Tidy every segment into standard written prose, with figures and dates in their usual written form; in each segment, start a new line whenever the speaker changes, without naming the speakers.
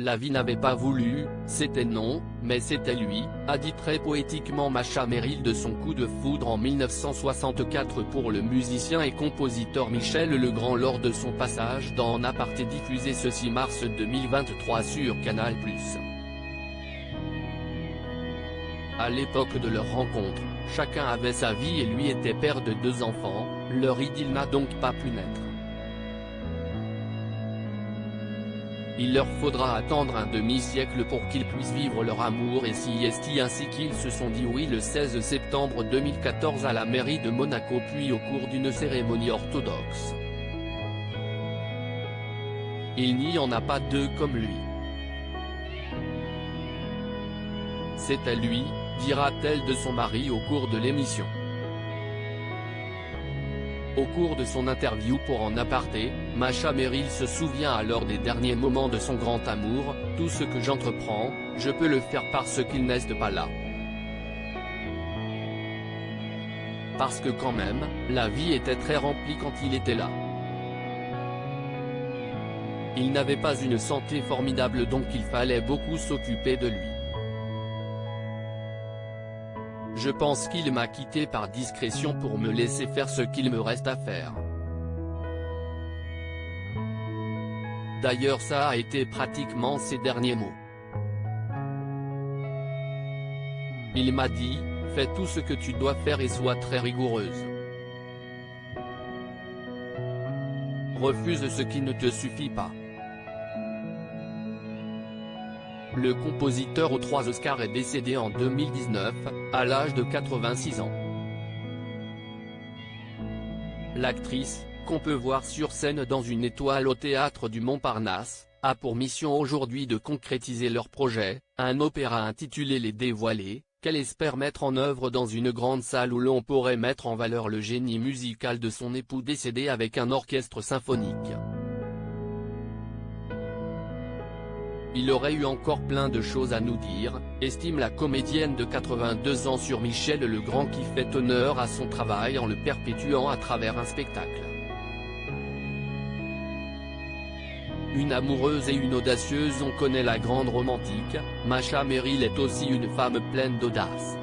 La vie n'avait pas voulu, c'était non, mais c'était lui, a dit très poétiquement Masha Merrill de son coup de foudre en 1964 pour le musicien et compositeur Michel Legrand lors de son passage dans En Aparté diffusé ce 6 mars 2023 sur Canal+. À l'époque de leur rencontre, chacun avait sa vie et lui était père de 2 enfants, leur idylle n'a donc pas pu naître. Il leur faudra attendre un demi-siècle pour qu'ils puissent vivre leur amour et s'y esti ainsi qu'ils se sont dit oui le 16 septembre 2014 à la mairie de Monaco puis au cours d'une cérémonie orthodoxe. Il n'y en a pas 2 comme lui. C'est à lui, dira-t-elle de son mari au cours de l'émission. Au cours de son interview pour En Aparté, Masha Merrill se souvient alors des derniers moments de son grand amour, « Tout ce que j'entreprends, je peux le faire parce qu'il n'est pas là. Parce que quand même, la vie était très remplie quand il était là. Il n'avait pas une santé formidable donc il fallait beaucoup s'occuper de lui. Je pense qu'il m'a quitté par discrétion pour me laisser faire ce qu'il me reste à faire. D'ailleurs ça a été pratiquement ses derniers mots. Il m'a dit, fais tout ce que tu dois faire et sois très rigoureuse. Refuse ce qui ne te suffit pas. Le compositeur aux 3 Oscars est décédé en 2019, à l'âge de 86 ans. L'actrice, qu'on peut voir sur scène dans Une étoile au théâtre du Montparnasse, a pour mission aujourd'hui de concrétiser leur projet, un opéra intitulé Les Dévoilés, qu'elle espère mettre en œuvre dans une grande salle où l'on pourrait mettre en valeur le génie musical de son époux décédé avec un orchestre symphonique. Il aurait eu encore plein de choses à nous dire, estime la comédienne de 82 ans sur Michel Legrand qui fait honneur à son travail en le perpétuant à travers un spectacle. Une amoureuse et une audacieuse, on connaît la grande romantique, Masha Merrill est aussi une femme pleine d'audace.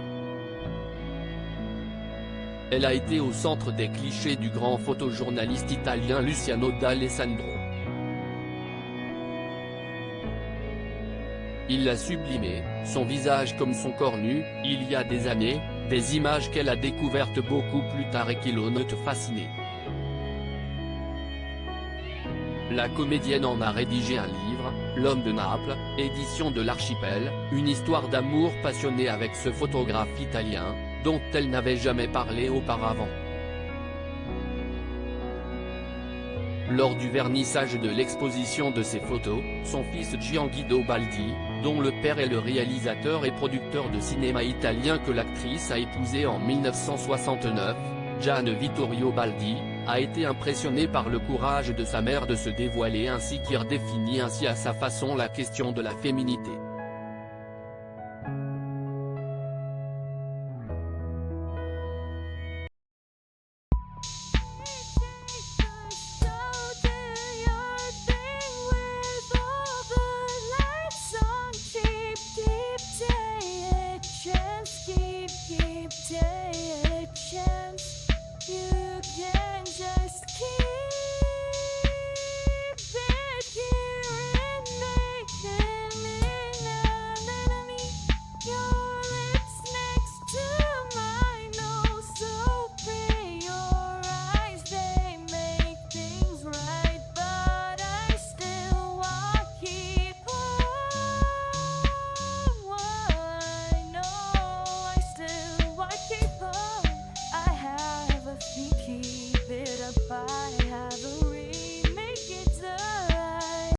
Elle a été au centre des clichés du grand photojournaliste italien Luciano d'Alessandro. Il l'a sublimé, son visage comme son corps nu, il y a des années, des images qu'elle a découvertes beaucoup plus tard et qui l'ont fascinée. La comédienne en a rédigé un livre, L'homme de Naples, édition de l'Archipel, une histoire d'amour passionnée avec ce photographe italien, dont elle n'avait jamais parlé auparavant. Lors du vernissage de l'exposition de ses photos, son fils Gianguido Baldi, dont le père est le réalisateur et producteur de cinéma italien que l'actrice a épousé en 1969, Gian Vittorio Baldi, a été impressionné par le courage de sa mère de se dévoiler ainsi qu'il redéfinit ainsi à sa façon la question de la féminité.